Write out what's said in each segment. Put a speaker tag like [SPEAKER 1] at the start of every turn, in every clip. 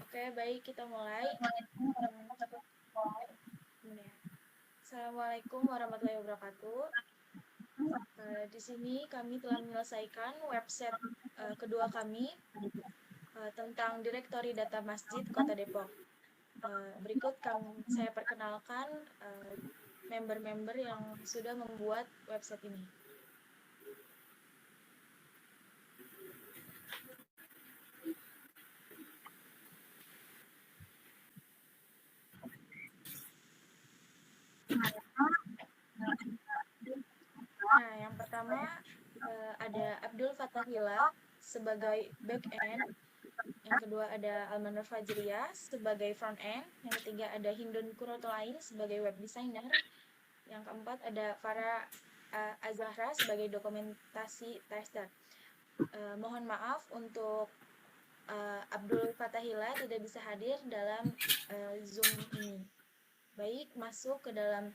[SPEAKER 1] Oke, baik, kita mulai. Assalamualaikum warahmatullahi wabarakatuh. Di sini kami telah menyelesaikan website kedua kami tentang Direktori Data Masjid Kota Depok. Berikut saya perkenalkan member-member yang sudah membuat website ini. Nah, yang pertama ada Abdul Fatahila sebagai back-end. Yang kedua ada Almanur Fajriya sebagai front-end. Yang ketiga ada Hindun Kurotolain sebagai web designer. Yang keempat ada Farah Azahra sebagai dokumentasi tester. Mohon maaf untuk Abdul Fatahila tidak bisa hadir dalam Zoom ini. Baik, masuk ke dalam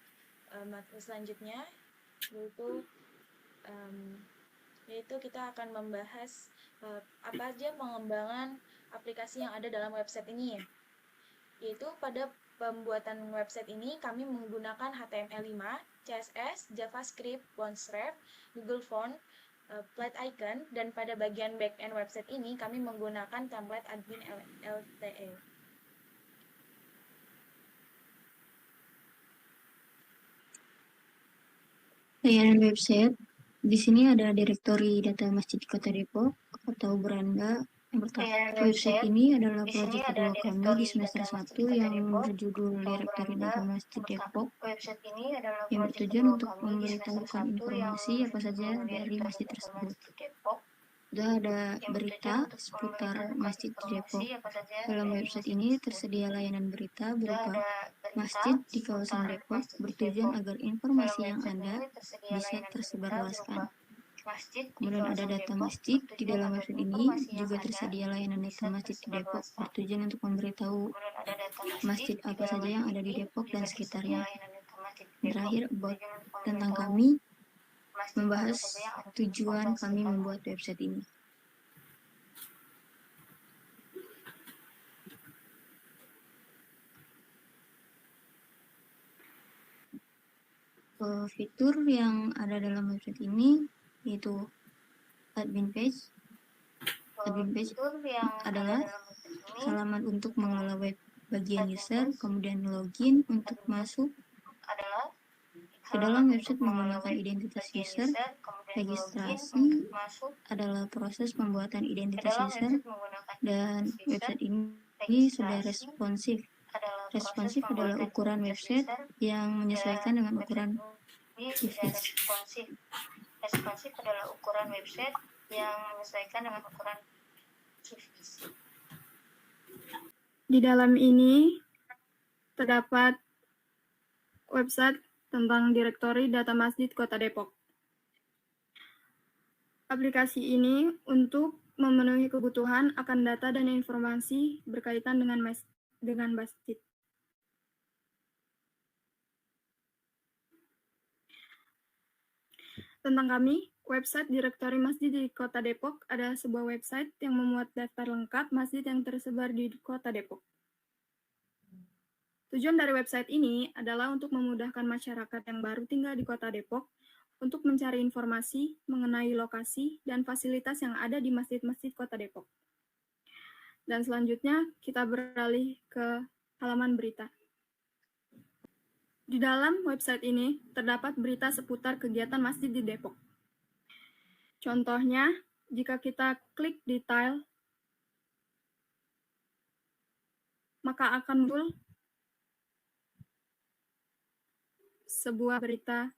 [SPEAKER 1] materi selanjutnya, yaitu kita akan membahas apa aja pengembangan aplikasi yang ada dalam website ini. Yaitu pada pembuatan website ini kami menggunakan HTML5, CSS, JavaScript, Bootstrap, Google Font, Plate Icon, dan pada bagian backend website ini kami menggunakan template admin LTE.
[SPEAKER 2] Layanan website. Di sini ada direktori data Masjid Kota Depok atau Beranda. Yang pertama, website ini adalah proyek kedua kami di semester 1 yang berjudul Direktori Data Masjid Depok, yang bertujuan untuk memberitahukan informasi apa saja dari masjid tersebut. Sudah ada berita seputar masjid di Depok. Dalam website ini tersedia layanan berita berupa masjid di kawasan Depok, bertujuan agar informasi yang ada bisa tersebarluaskan. Kemudian ada data masjid. Di dalam website ini juga tersedia layanan data masjid di Depok, bertujuan untuk memberitahu masjid apa saja yang ada di Depok dan sekitarnya. Terakhir, about tentang kami, membahas tujuan kami membuat website ini. Fitur yang ada dalam website ini yaitu admin page. Admin page adalah halaman untuk mengelola web bagian user, kemudian login untuk masuk ke dalam website menggunakan identitas user. Registrasi adalah proses pembuatan identitas user, dan website ini sudah responsif. Responsif adalah ukuran website yang menyesuaikan dengan ukuran device.
[SPEAKER 3] Responsif adalah ukuran website yang menyesuaikan dengan ukuran device. Di dalam ini terdapat website tentang Direktori Data Masjid Kota Depok. Aplikasi ini untuk memenuhi kebutuhan akan data dan informasi berkaitan dengan masjid. Tentang kami, website Direktori Masjid di Kota Depok adalah sebuah website yang memuat daftar lengkap masjid yang tersebar di Kota Depok. Tujuan dari website ini adalah untuk memudahkan masyarakat yang baru tinggal di Kota Depok untuk mencari informasi mengenai lokasi dan fasilitas yang ada di masjid-masjid Kota Depok. Dan selanjutnya kita beralih ke halaman berita. Di dalam website ini terdapat berita seputar kegiatan masjid di Depok. Contohnya, jika kita klik di tile, maka akan muncul sebuah berita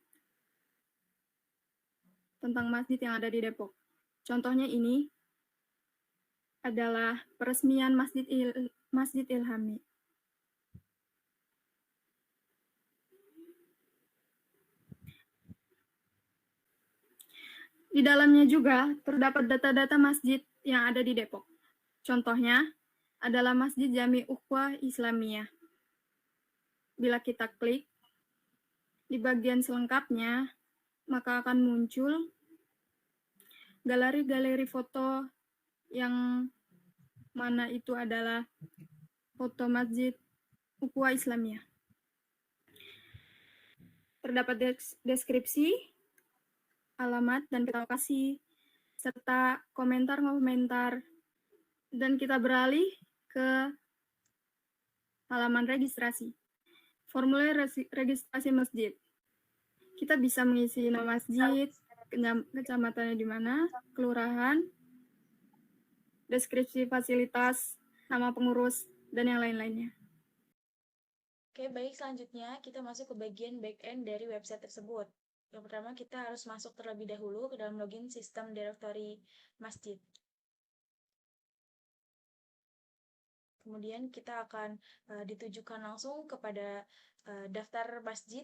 [SPEAKER 3] tentang masjid yang ada di Depok. Contohnya ini adalah peresmian Masjid Ilhami. Di dalamnya juga terdapat data-data masjid yang ada di Depok. Contohnya adalah Masjid Jami Ukhwah Islamiyah. Bila kita klik di bagian selengkapnya, maka akan muncul galeri-galeri foto yang mana itu adalah foto Masjid Ukhuwah Islamiyah. Terdapat deskripsi, alamat, dan lokasi, serta komentar-komentar. Dan kita beralih ke halaman registrasi. Formulir registrasi masjid. Kita bisa mengisi nama masjid, kecamatannya di mana, kelurahan, deskripsi fasilitas, nama pengurus, dan yang lain-lainnya.
[SPEAKER 1] Oke, baik, selanjutnya kita masuk ke bagian back-end dari website tersebut. Yang pertama, kita harus masuk terlebih dahulu ke dalam login sistem directory masjid. Kemudian kita akan ditujukan langsung kepada daftar masjid,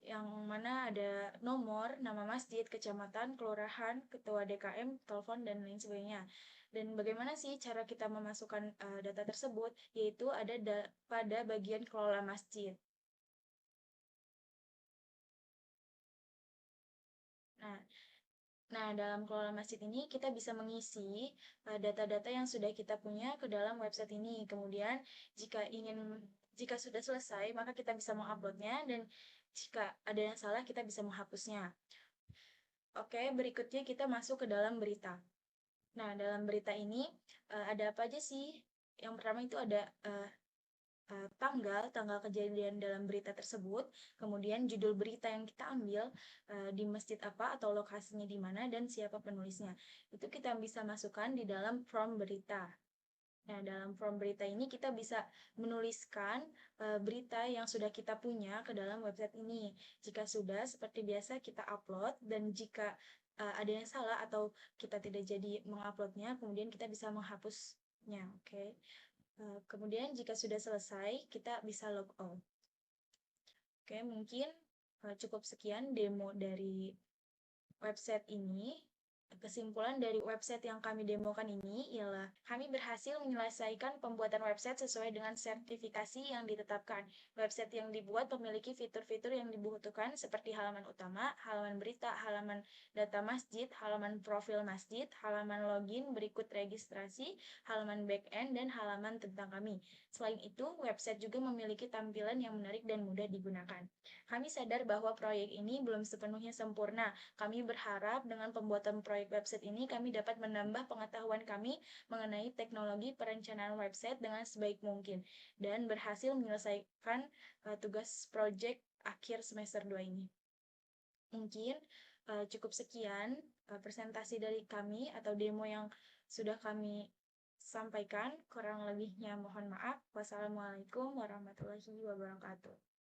[SPEAKER 1] yang mana ada nomor, nama masjid, kecamatan, kelurahan, ketua DKM, telepon, dan lain sebagainya. Dan bagaimana sih cara kita memasukkan data tersebut? Yaitu ada pada bagian kelola masjid. Nah, dalam kelola masjid ini kita bisa mengisi data-data yang sudah kita punya ke dalam website ini. Kemudian jika sudah selesai, maka kita bisa menguploadnya, dan jika ada yang salah kita bisa menghapusnya. Oke, berikutnya kita masuk ke dalam berita. Nah, dalam berita ini ada apa aja sih? Yang pertama itu ada tanggal kejadian dalam berita tersebut, kemudian judul berita yang kita ambil, di masjid apa atau lokasinya di mana, dan siapa penulisnya. Itu kita bisa masukkan di dalam form berita. Nah, dalam form berita ini kita bisa menuliskan berita yang sudah kita punya ke dalam website ini. Jika sudah, seperti biasa kita upload, dan jika ada yang salah atau kita tidak jadi menguploadnya, kemudian kita bisa menghapusnya. Oke. Kemudian jika sudah selesai, kita bisa log out. Oke, mungkin cukup sekian demo dari website ini. Kesimpulan dari website yang kami demokan ini ialah kami berhasil menyelesaikan pembuatan website sesuai dengan sertifikasi yang ditetapkan. Website yang dibuat memiliki fitur-fitur yang dibutuhkan seperti halaman utama, halaman berita, halaman data masjid, halaman profil masjid, halaman login berikut registrasi, halaman back-end, dan halaman tentang kami. Selain itu, website juga memiliki tampilan yang menarik dan mudah digunakan. Kami sadar bahwa proyek ini belum sepenuhnya sempurna. Kami berharap dengan pembuatan proyek website ini kami dapat menambah pengetahuan kami mengenai teknologi perencanaan website dengan sebaik mungkin dan berhasil menyelesaikan tugas proyek akhir semester 2 ini. Mungkin cukup sekian presentasi dari kami atau demo yang sudah kami sampaikan. Kurang lebihnya mohon maaf. Wassalamualaikum warahmatullahi wabarakatuh.